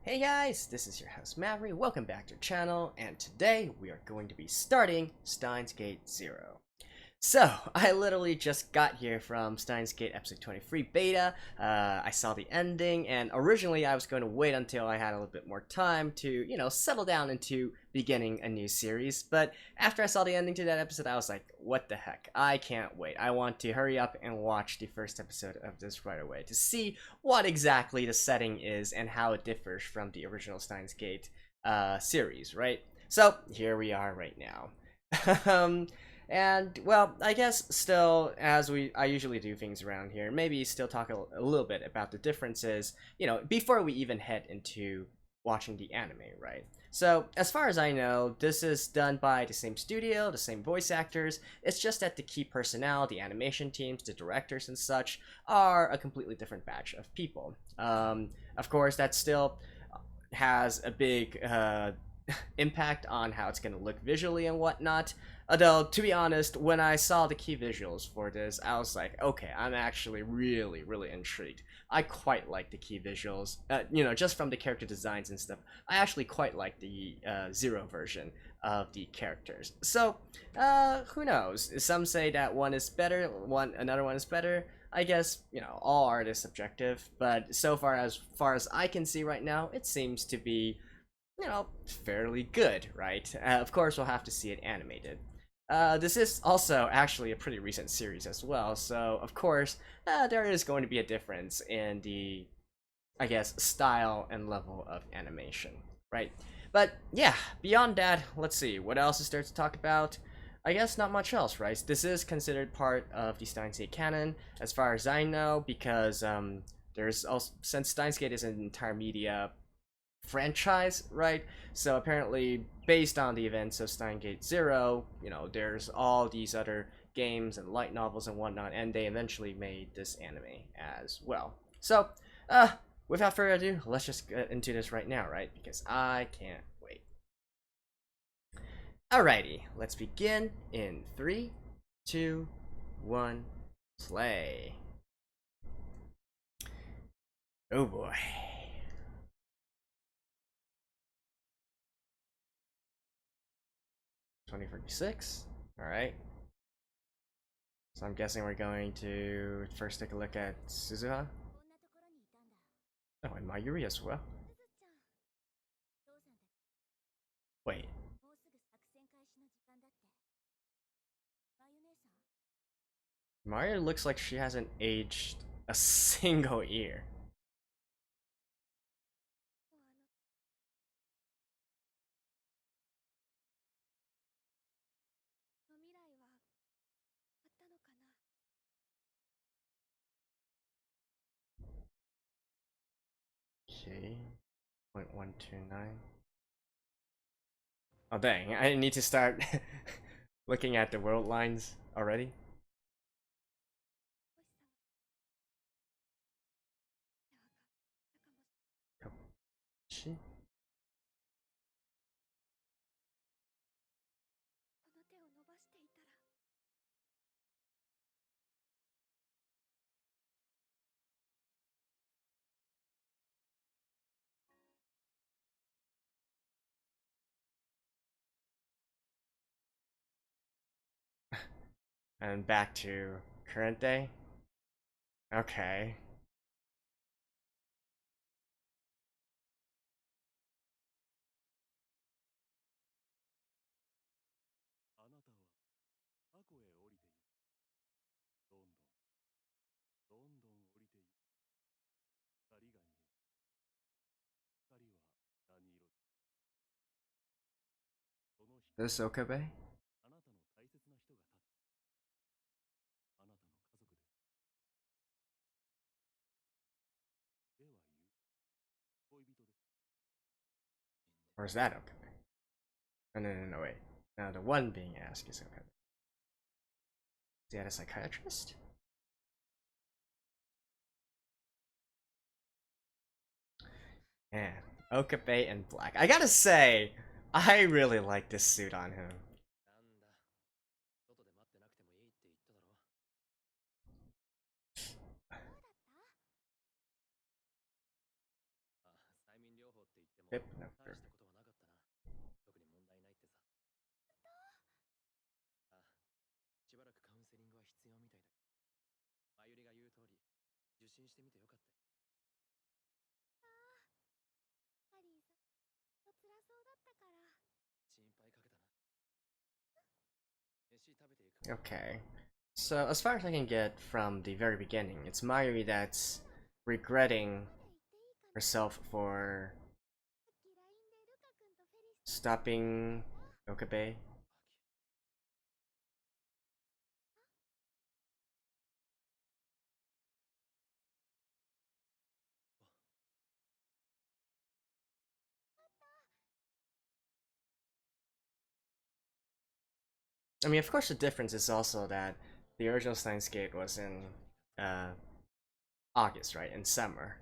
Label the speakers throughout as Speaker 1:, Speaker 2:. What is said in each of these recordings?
Speaker 1: Hey guys, this is your host Maverick, welcome back to the channel, and today we are going to be starting Steins Gate 0. So, I literally just got here from Steins Gate episode 23 beta. I saw the ending, and originally I was going to wait until I had a little bit more time to, settle down into beginning a new series. But after I saw the ending to that episode, I was like, what the heck? I can't wait. I want to hurry up and watch the first episode of this right away to see what exactly the setting is and how it differs from the original Steins Gate series, right? So, here we are right now. And well, I guess still, as I usually do things around here, maybe still talk a little bit about the differences, before we even head into watching the anime, right? So, as far as I know, this is done by the same studio, the same voice actors. It's just that the key personnel, the animation teams, the directors and such, are a completely different batch of people. Of course, that still has a big impact on how it's going to look visually and whatnot. Although, to be honest, when I saw the key visuals for this, I was like, okay, I'm actually really, really intrigued. I quite like the key visuals, just from the character designs and stuff. I actually quite like the Zero version of the characters. So, who knows? Some say that one is better, another one is better. I guess, all art is subjective, but so far as I can see right now, it seems to be fairly good, right? Of course, we'll have to see it animated. This is also actually a pretty recent series as well, so of course, there is going to be a difference in the, I guess, style and level of animation, right? But yeah, beyond that, let's see, what else is there to talk about? I guess not much else, right? This is considered part of the Steins Gate canon, as far as I know, because there's also, since Steins Gate is an entire media franchise, right? So apparently, based on the events of Steins Gate 0, there's all these other games and light novels and whatnot, and they eventually made this anime as well. So, without further ado, let's just get into this right now, right? Because I can't wait. Alrighty, let's begin in 3, 2, 1, play. Oh boy. 2046. Alright. So I'm guessing we're going to first take a look at Suzuha. Oh, and Mayuri as well. Wait. Mayuri looks like she hasn't aged a single year. Okay. 0.129. Oh dang, I need to start looking at the world lines already. Kobashi? And back to current day? Okay. This Okabe? Or is that Okabe? Oh, no, wait. No, the one being asked is Okabe. Is that a psychiatrist? Man, Okabe in black. I gotta say, I really like this suit on him. Yep, no, sure.
Speaker 2: しばらくカウンセリングは必要みたいだけど、まゆりが言う通り、受診してみてよかったよ。ハリーさん、辛そうだったから。心配かけたな。飯食べていく。
Speaker 1: Okay. So, as far as I can get from the very beginning, it's Mayuri that's regretting herself for stopping Okabe. I mean, of course, the difference is also that the original Steins Gate was in August, right? In summer.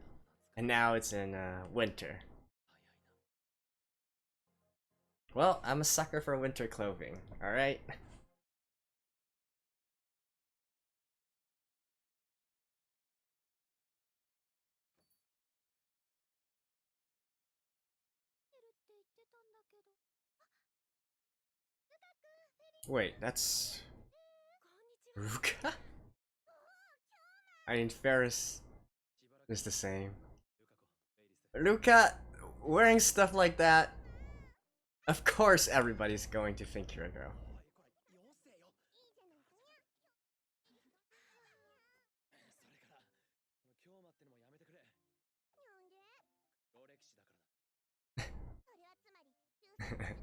Speaker 1: And now it's in winter. Well, I'm a sucker for winter clothing, alright? Wait, that's... Ruka? I mean, Ferris is the same. Luca, wearing stuff like that, of course everybody's going to think you're a girl.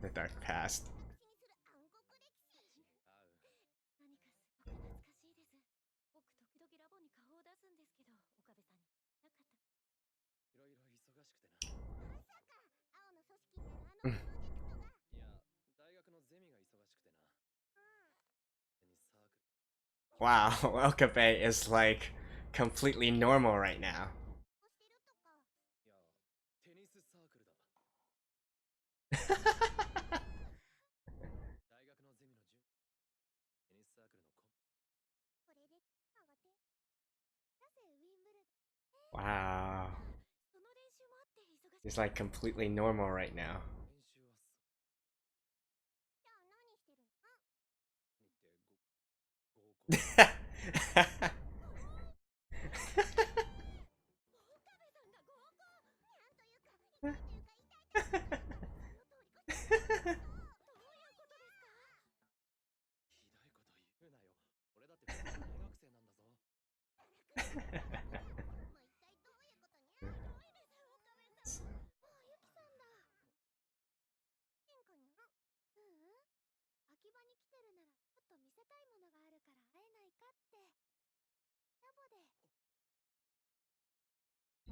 Speaker 1: The dark past. Wow, Okabe is like completely normal right now. Wow. He's like completely normal right now.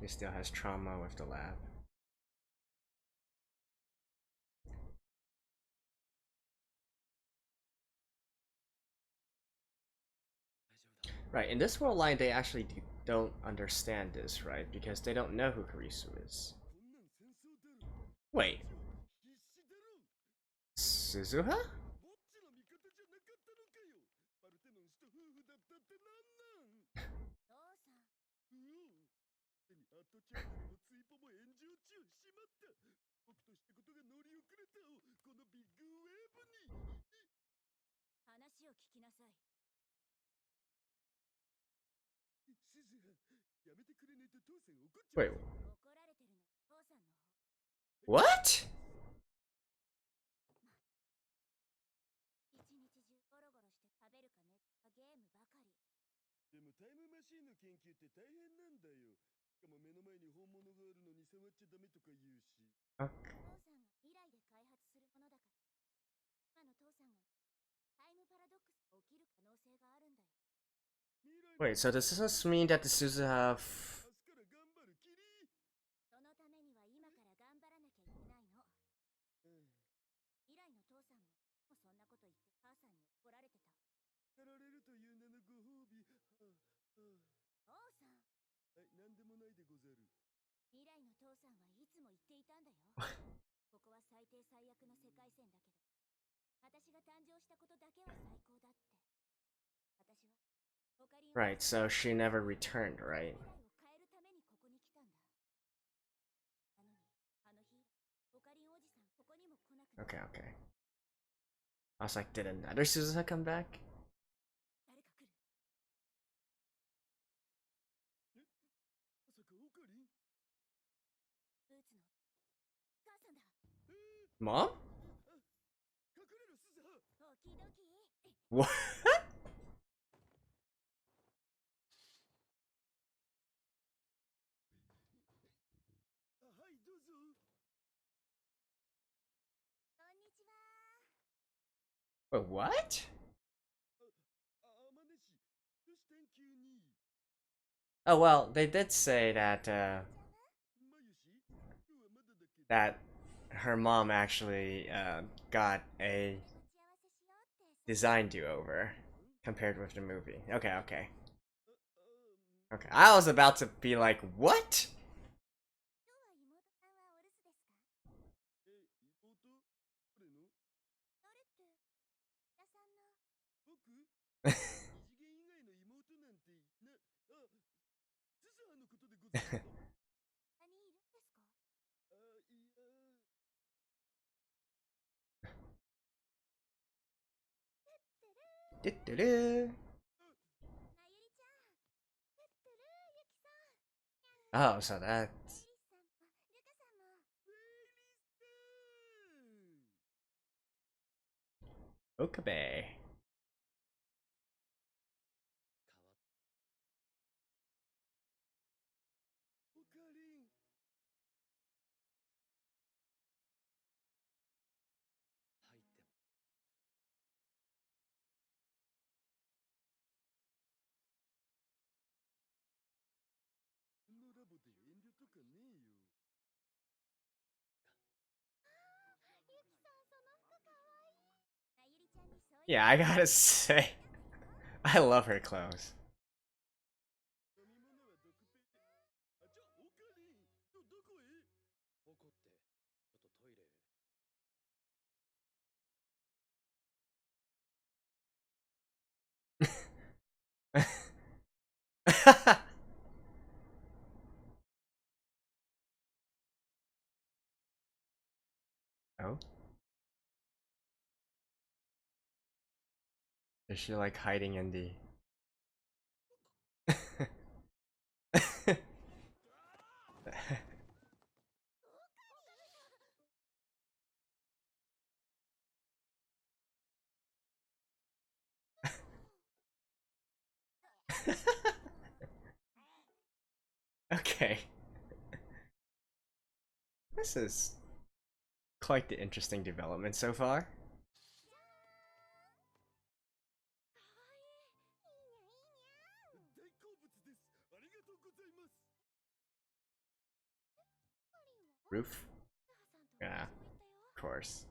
Speaker 1: He still has trauma with the lab. Right, in this world line, they actually don't understand this, right? Because they don't know who Karisu is. Wait. Suzuha? Wait. What? Okay. Wait, so does this mean that the Suzuha Right, so she never returned, right? Okay, okay. I was like, did another Suzuha come back? Mom? What? Wait, what? Oh well, they did say that that her mom actually got a design do-over compared with the movie. Okay, okay. Okay, I was about to be like, what? Oh, so that's Okabe. Yeah, I gotta say, I love her clothes. Oh? Is she like hiding in the... Okay. This is quite the interesting development so far. Roof? Yeah, of course.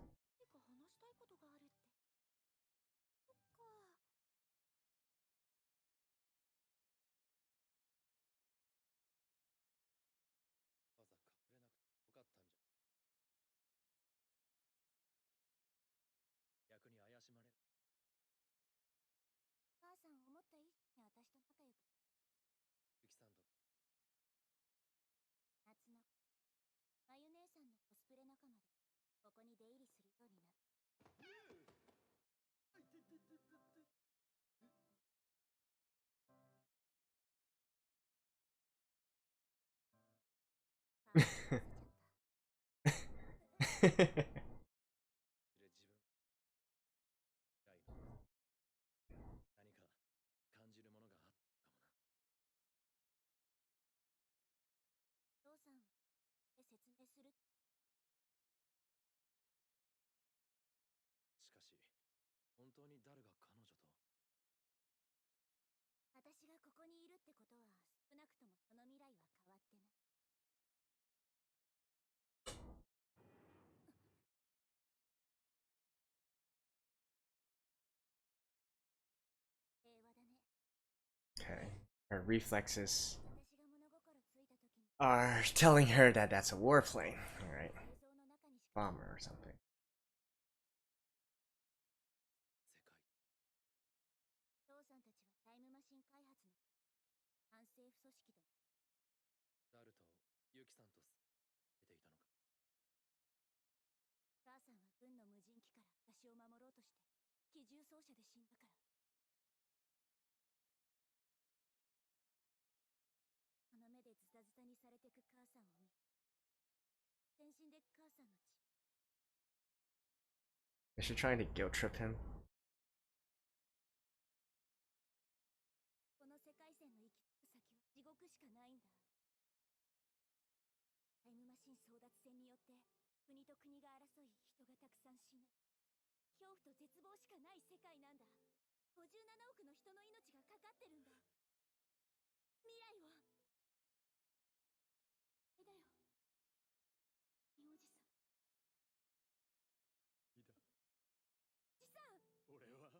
Speaker 1: Okay. Her reflexes are telling her that that's a warplane, alright? Bomber or something.
Speaker 3: 無人機から私を守ろうとして機銃掃射で死んだから。あの目でズタズタにされてく母さんを見て、全身で母さんの血。
Speaker 1: Is she trying to guilt trip him?
Speaker 3: この世界線の行き着く先は地獄しかないんだ。タイムマシン争奪戦によって国と国が争い、人がたくさん死ぬ。恐怖と絶望しかない世界なんだ。57億の人の命がかかってるんだ。未来を。あれだよ、おじさん。
Speaker 2: いいだ。
Speaker 3: じさん。
Speaker 2: 俺は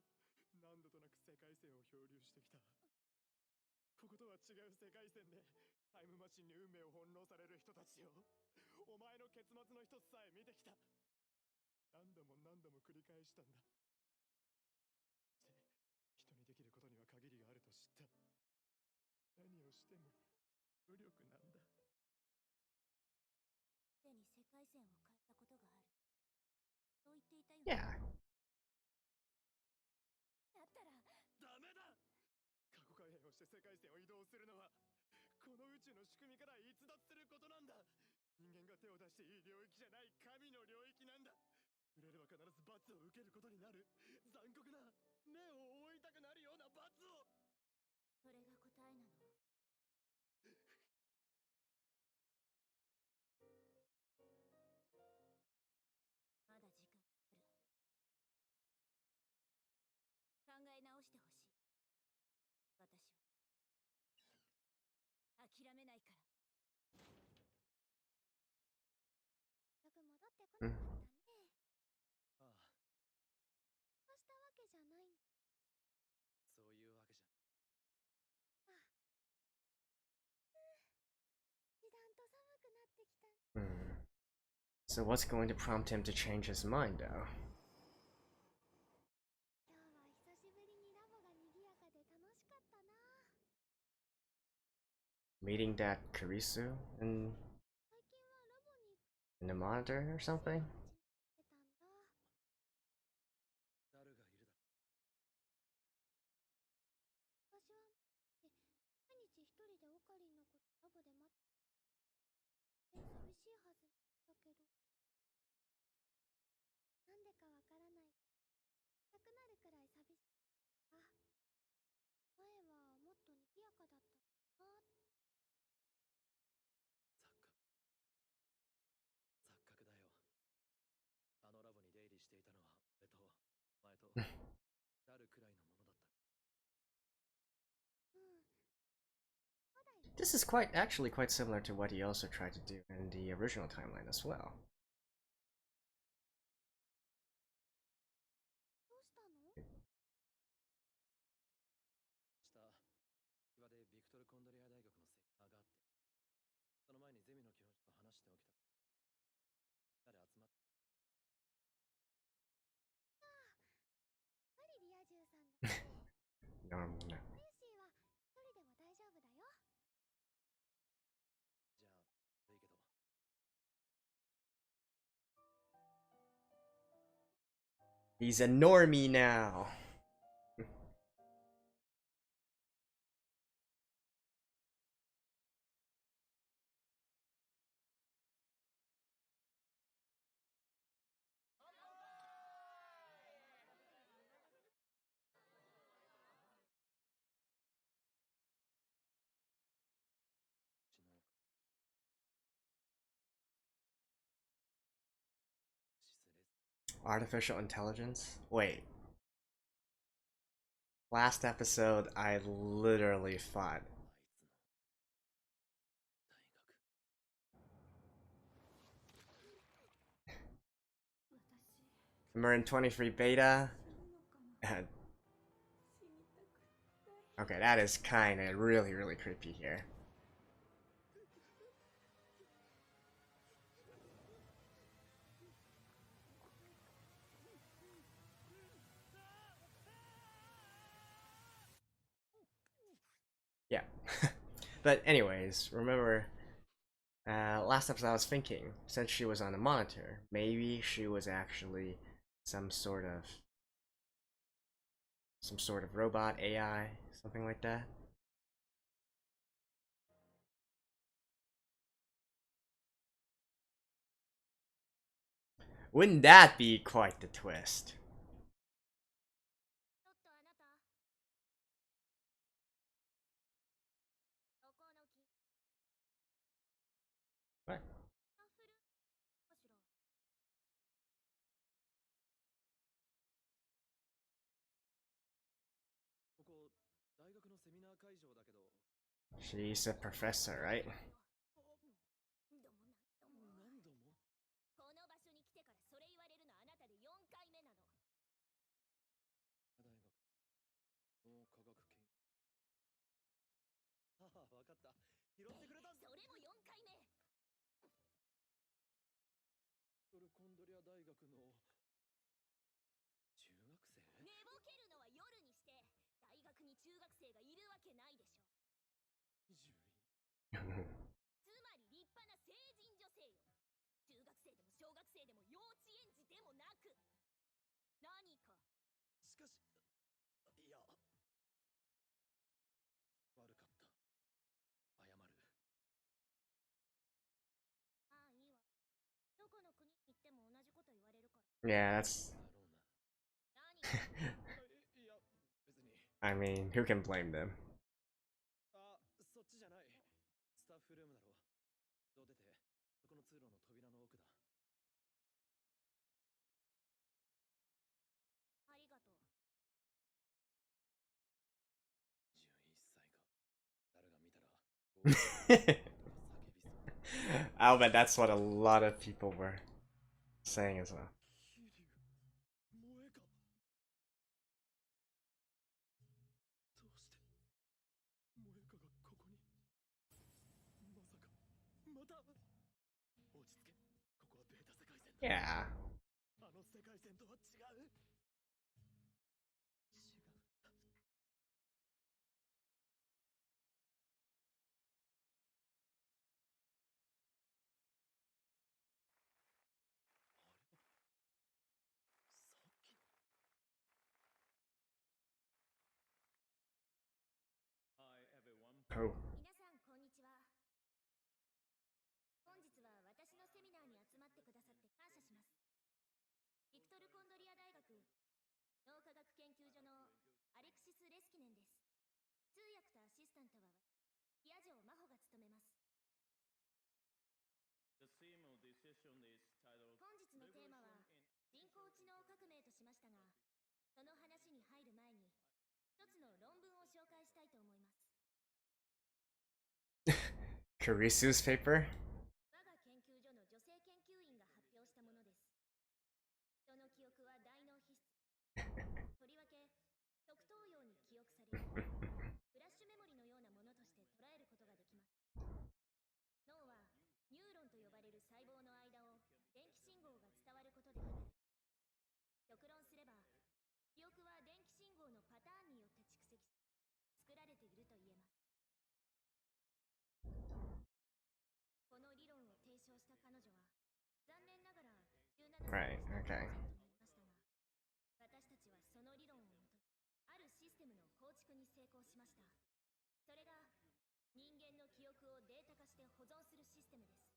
Speaker 2: 何度となく世界線を漂流してきた。こことは違う世界線でタイムマシンに運命を翻弄される人たちを、お前の結末の一つさえ見てきた。何度も何度も繰り返したんだ。そして人にできることには限りがあると知った。何をしても無力なんだ。
Speaker 3: すでに世界線を変えたことがある。そう言っていたよ。
Speaker 1: Yeah.
Speaker 3: だったら
Speaker 2: ダメだ。過去改変をして世界線を移動するのはこの宇宙の仕組みから逸脱することなんだ。人間が手を出していい領域じゃない神の領域なんだ。触れれば必ず罰を受けることになる。残酷な、目を覆いたくなるような罰を。
Speaker 3: それが答えなの。まだ時間ある。考え直してほしい。私は諦めないから。よく戻ってこなかったね。
Speaker 2: ああ、
Speaker 3: そうしたわけじゃないんだ。
Speaker 2: そういうわけじゃ。
Speaker 3: ああ、一段と寒くなってきた。
Speaker 1: So what's going to prompt him to change his mind, though?
Speaker 3: 今日は久しぶりにラボが賑やかで楽しかったな。
Speaker 1: Meeting that Karisu
Speaker 3: 最近はラボに
Speaker 1: in the monitor or something?
Speaker 3: 出たんだ。
Speaker 2: 誰がいるだ。
Speaker 3: 私は毎日一人でオカリンのことラボで待って寂しいはずだけど、なんでかわからない。痛くなるくらい寂しい。あ、前はもっと賑やかだったな。
Speaker 2: 錯覚だよ。あのラボに出入りしていたのは俺と前と誰くらいのものだった。
Speaker 3: うん。そうだよ。
Speaker 1: This is actually quite similar to what he also tried to do in the original timeline as well.
Speaker 3: どうしたの？
Speaker 2: 下岩でビクトル・コンドリア大学のセミナーがあって、その前にゼミの教授と話しておきた。誰集まって。
Speaker 3: ああ、パリリア充さんだね。
Speaker 1: Normal.
Speaker 3: ルーシーは一人でも大丈夫だよ。
Speaker 2: じゃあ悪いけど。
Speaker 1: He's a normie now. Artificial intelligence? Wait. Last episode, I literally thought. Remember in 23 beta? Okay, that is kinda really creepy here. Yeah. But anyways, remember, last episode I was thinking, since she was on the monitor, maybe she was actually some sort of robot AI, something like that. Wouldn't that be quite the twist?
Speaker 3: ちょっとあなた、そこの木、
Speaker 1: What?
Speaker 3: シャッフルかしら。
Speaker 2: ここ大学のセミナー会場だけど。
Speaker 1: She's a professor, right?
Speaker 2: 何度も。
Speaker 3: この場所に来てからそれ言われるのあなたで4回目なの。
Speaker 2: 大学脳科学研究。はは、わかった。拾ってくれた。
Speaker 3: それも4回目。
Speaker 2: トルコンドリア大学の中学生。
Speaker 3: 寝ぼけるのは夜にして、大学に中学生がいるわけないでしょ。
Speaker 2: 獣医。
Speaker 3: つまり立派な成人女性よ。中学生でも小学生でも幼稚園児でもなく、何か。
Speaker 2: しかし、いや、悪かった。謝る。
Speaker 3: ああ、いいわ。どこの国に行っても同じこと言われるから。
Speaker 1: Yeah, that's.
Speaker 2: だろうな。何いや、別に。
Speaker 1: I mean, who can blame them?
Speaker 2: あ、そっちじゃない。スタッフルームだろ。どう出て、そこの通路の扉の奥だ。
Speaker 3: ありがとう。
Speaker 2: 11歳か。誰が見たら。
Speaker 1: I'll bet that's what a lot of people were saying as well.
Speaker 2: 桐生、萌えか。どうして萌えかがここに。まさかまた。落ち着け。ここはデータ世界線だ。
Speaker 1: Yeah.
Speaker 2: あの世界線とは違う。違う。
Speaker 1: Oh.
Speaker 3: 皆さんこんにちは。本日は私のセミナーに集まってくださって感謝します。ビクトル・コンドリア大学脳科学研究所のアレクシス・レスキネンです。通訳とアシスタントはピアジョー・マホが務めます。
Speaker 4: The theme of this session is titled
Speaker 3: 本日のテーマは人工知能革命としましたが、その話に入る前に一つの論文を紹介したいと思います。
Speaker 1: Kurisu's paper?
Speaker 3: 我が研究所の女性研究員が発表したものです。人の記憶は大脳皮質。とりわけ側頭葉に記憶されるフラッシュメモリのようなものとして捉えることができます。脳はニューロンと呼ばれる細胞の間を電気信号が伝わることで働き、極論すれば記憶は電気信号のパターンによって蓄積し作られていると言えます。この理論を提唱した彼女は残念ながら17
Speaker 1: Right, okay.
Speaker 3: になりましたが、私たちはその理論をもとにあるシステムの構築に成功しました。それが人間の記憶をデータ化して保存するシステムです。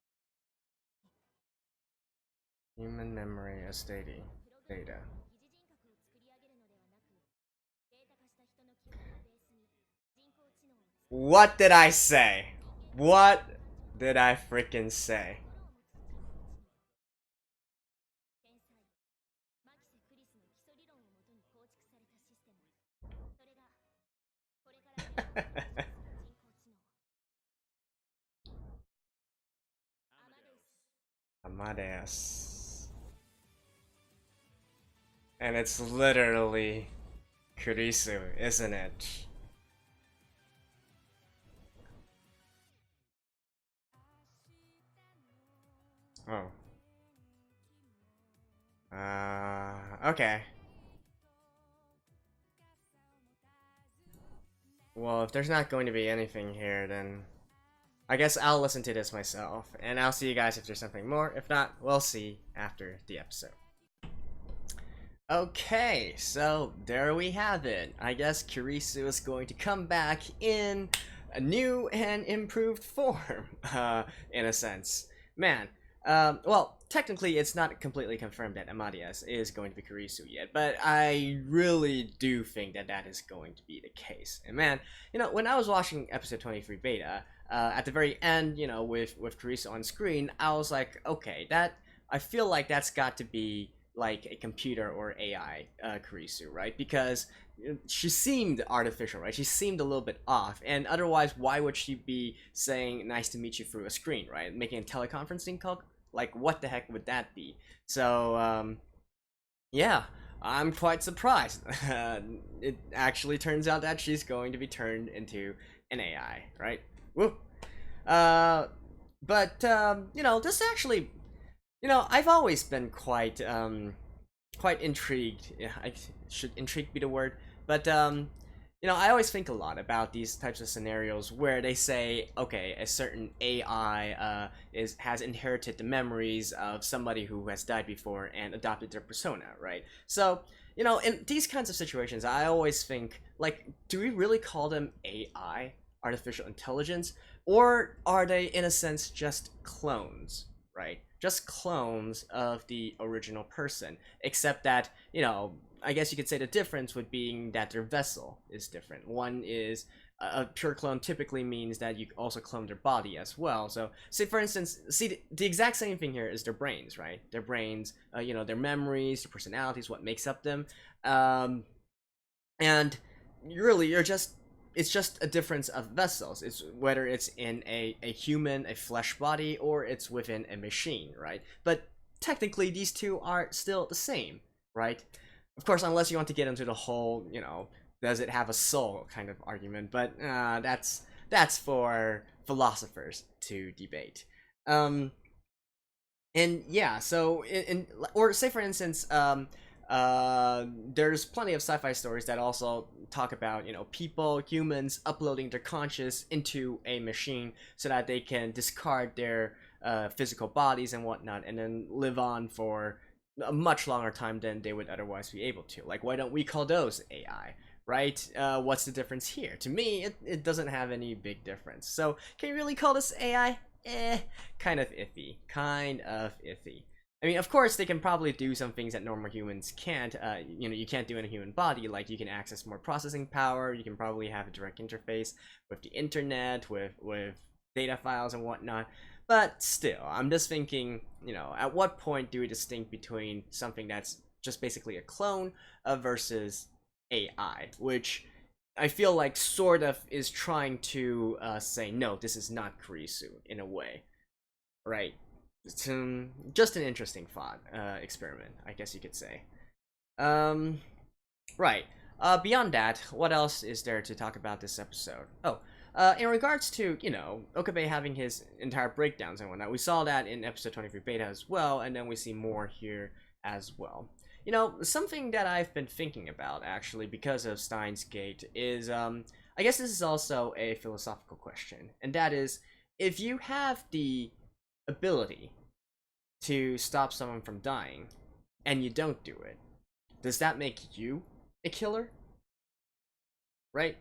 Speaker 1: Human memory as data.
Speaker 3: 疑似人格を作り上げるのではなく、データ化した人の記憶をベースに人工知能を作る。
Speaker 1: What did I say? What did I freaking say?
Speaker 3: 天才マキセ・クリスの基礎理論をもとに構築されたシステム。それがこれから人工知能。
Speaker 1: Amadeus. And it's literally Kurisu, isn't it? Oh. Okay. Well, if there's not going to be anything here, then I guess I'll listen to this myself, and I'll see you guys if there's something more. If not, we'll see after the episode. Okay, so there we have it. I guess Kurisu is going to come back in a new and improved form, in a sense. Man, well, technically it's not completely confirmed that Amadeus is going to be Kurisu yet, but I really do think that that is going to be the case. And man, when I was watching episode 23 beta, at the very end, with Kurisu on screen, I was like, okay, I feel like that's got to be like a computer or AI Kurisu, right? Because she seemed artificial, right? She seemed a little bit off, and otherwise, why would she be saying "nice to meet you" through a screen, right? Making a teleconferencing call, like what the heck would that be? So, yeah, I'm quite surprised. It actually turns out that she's going to be turned into an AI, right? Woo. But this actually I've always been quite intrigued. Yeah, should intrigue be the word? But I always think a lot about these types of scenarios where they say, okay, a certain AI has inherited the memories of somebody who has died before and adopted their persona, right? So in these kinds of situations, I always think, like, do we really call them AI, artificial intelligence, or are they in a sense just clones, right? Just clones of the original person, except that, I guess you could say the difference would being that their vessel is different. One is a pure clone typically means that you also clone their body as well. So, say for instance, the exact same thing here is their brains, right? Their brains, their memories, their personalities, what makes up them, and really, it's just a difference of vessels. It's whether it's in a human, a flesh body, or it's within a machine, right? But technically, these two are still the same, right? Of course, unless you want to get into the whole, does it have a soul kind of argument, but that's for philosophers to debate. And yeah, so or say for instance, there's plenty of sci-fi stories that also talk about people, humans uploading their conscious into a machine so that they can discard their physical bodies and whatnot and then live on for a much longer time than they would otherwise be able to. Like, why don't we call those AI, right? What's the difference here? To me, it doesn't have any big difference. So can you really call this AI? Kind of iffy. I mean, of course, they can probably do some things that normal humans can't. You can't do in a human body. Like, you can access more processing power. You can probably have a direct interface with the internet, with data files and whatnot. But still, I'm just thinking, at what point do we distinct between something that's just basically a clone versus AI, which I feel like sort of is trying to say, no, this is not Kurisu in a way, right? It's just an interesting thought experiment, I guess you could say. Right. Beyond that, what else is there to talk about this episode? Oh, in regards to, Okabe having his entire breakdowns and whatnot, we saw that in episode 23 beta as well, and then we see more here as well. Something that I've been thinking about, actually, because of Steins Gate is, I guess this is also a philosophical question, and that is, if you have the ability to stop someone from dying, and you don't do it, does that make you a killer? Right?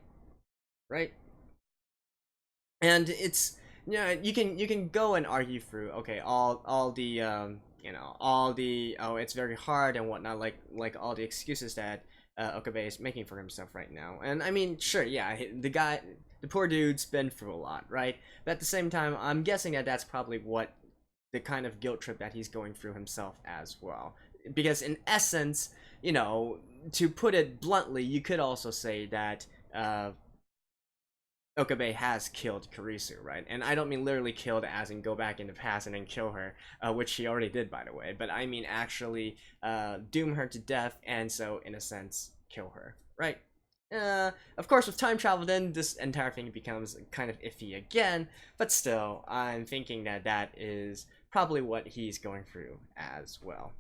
Speaker 1: And it's you can go and argue through, okay, all the it's very hard and whatnot, like all the excuses that Okabe is making for himself right now. And I mean, sure, yeah, the poor dude's been through a lot, right? But at the same time, I'm guessing that that's probably what the kind of guilt trip that he's going through himself as well. Because in essence, to put it bluntly, you could also say that Okabe has killed Kurisu, right? And I don't mean literally killed as in go back in the past and then kill her, which he already did, by the way, but I mean actually doom her to death and so, in a sense, kill her, right? Of course, with time travel, then this entire thing becomes kind of iffy again, but still, I'm thinking that that is probably what he's going through as well.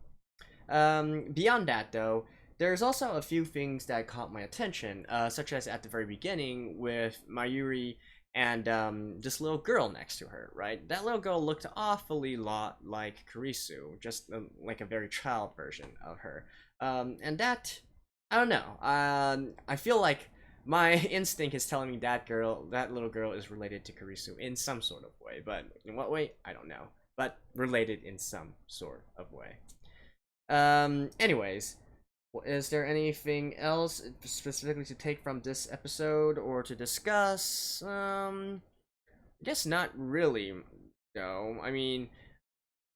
Speaker 1: Beyond that, though, there's also a few things that caught my attention, such as at the very beginning with Mayuri and this little girl next to her, right? That little girl looked awfully lot like Kurisu, just like a very child version of her. And that, I don't know. I feel like my instinct is telling me that little girl is related to Kurisu in some sort of way, but in what way, I don't know. But related in some sort of way. Anyways, is there anything else specifically to take from this episode or to discuss? I guess not really. No, I mean,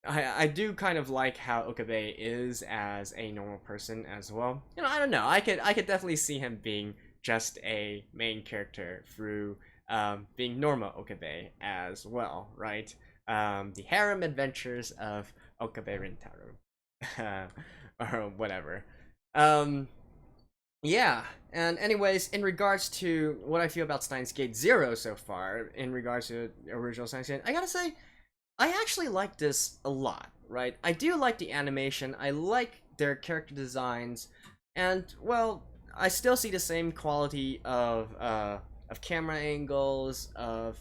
Speaker 1: I do kind of like how Okabe is as a normal person as well. You know, I don't know. I could definitely see him being just a main character through being normal Okabe as well, right? The harem adventures of Okabe Rintaro. Or whatever. Yeah, and anyways, in regards to what I feel about Steins Gate Zero so far, in regards to the original Steins Gate, I gotta say, I actually like this a lot, right? I do like the animation, I like their character designs, and, well, I still see the same quality of camera angles, of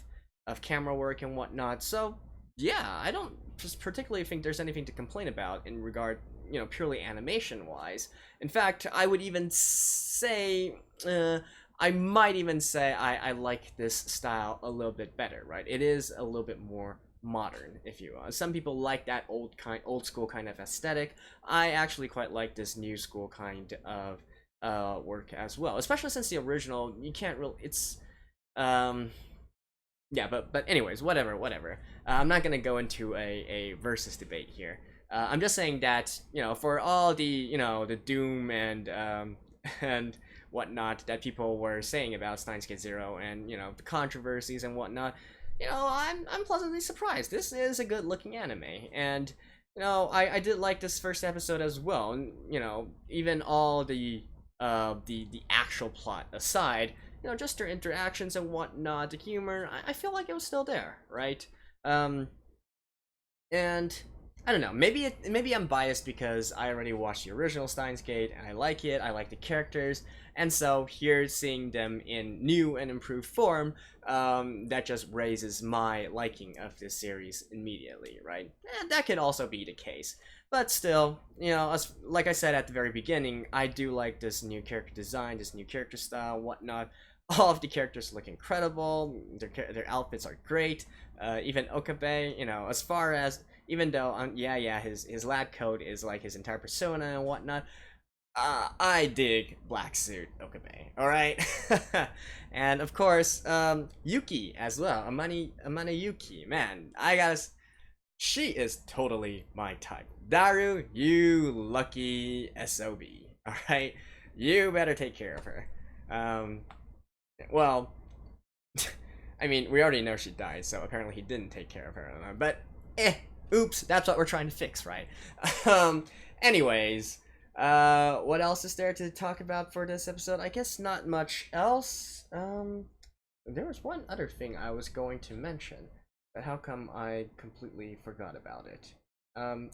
Speaker 1: camera work and whatnot, so, yeah, I don't just particularly think there's anything to complain about in regard, you know, purely animation-wise. In fact, I would even say, I might even say I like this style a little bit better, right? It is a little bit more modern, if you will. Some people like that old school kind of aesthetic. I actually quite like this new school kind of work as well, especially since the original, you can't really, it's, yeah, but anyways, whatever. I'm not gonna go into a versus debate here. I'm just saying that, you know, for all the, you know, the doom and and whatnot that people were saying about Steins Gate Zero and, you know, the controversies and whatnot, you know, I'm pleasantly surprised. This is a good looking anime, and, you know, I did like this first episode as well, and, you know, even all the actual plot aside, you know, just their interactions and whatnot, the humor, I feel like it was still there, right? And I don't know, maybe I'm biased because I already watched the original Steins Gate and I like it, I like the characters, and so here seeing them in new and improved form, that just raises my liking of this series immediately, right? And that could also be the case. But still, you know, like I said at the very beginning, I do like this new character design, this new character style, whatnot. All of the characters look incredible, their outfits are great, even Okabe, you know, as far as, even though, yeah, his lab coat is like his entire persona and whatnot, I dig Black Suit Okabe, alright? And of course, Yuki as well, Amane Yuki, man, she is totally my type. Daru, you lucky SOB, alright? You better take care of her. Well, I mean, we already know she died, so apparently he didn't take care of her, but, oops, that's what we're trying to fix, right? Anyways, what else is there to talk about for this episode? I guess not much else. There was one other thing I was going to mention, but how come I completely forgot about it?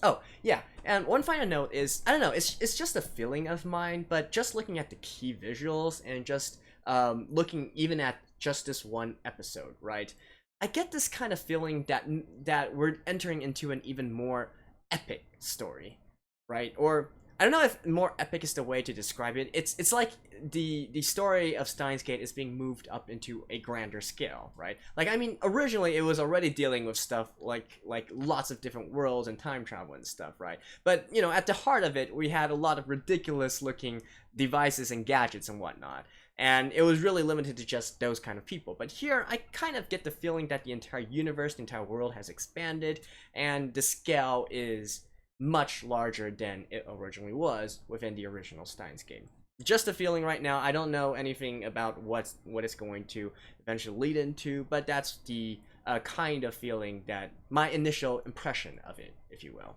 Speaker 1: Oh, yeah, and one final note is, I don't know, it's just a feeling of mine, but just looking at the key visuals and just, looking even at just this one episode, right? I get this kind of feeling that we're entering into an even more epic story, right? Or I don't know if more epic is the way to describe it. It's like the story of Steins Gate is being moved up into a grander scale, right? Like, I mean, originally it was already dealing with stuff like lots of different worlds and time travel and stuff, right? But, you know, at the heart of it, we had a lot of ridiculous looking devices and gadgets and whatnot. And it was really limited to just those kind of people. But here, I kind of get the feeling that the entire universe, the entire world has expanded, and the scale is much larger than it originally was within the original Steins Gate. Just a feeling right now. I don't know anything about what it's going to eventually lead into, but that's the kind of feeling that my initial impression of it, if you will.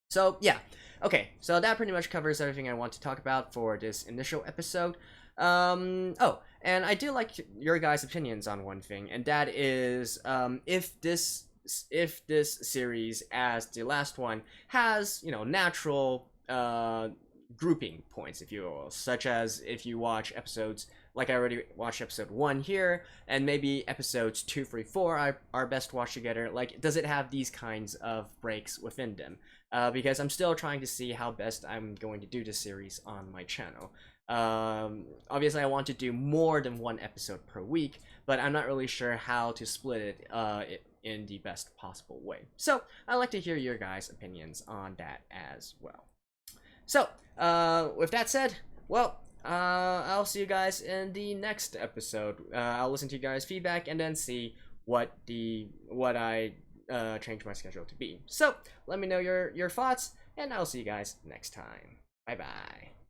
Speaker 1: So yeah, okay, so that pretty much covers everything I want to talk about for this initial episode. Oh, and I do like your guys' opinions on one thing, and that is, if this series, as the last one, has, you know, natural grouping points, if you will, such as if you watch episodes like I already watched episode 1 here, and maybe episodes 2, 3, 4 are best watched together. Like, does it have these kinds of breaks within them? Because I'm still trying to see how best I'm going to do this series on my channel. Obviously I want to do more than 1 episode per week, but I'm not really sure how to split it in the best possible way. So I'd like to hear your guys' opinions on that as well. So with that said, well, I'll see you guys in the next episode. I'll listen to you guys' feedback and then see what I change my schedule to be. So let me know your thoughts, and I'll see you guys next time. Bye bye.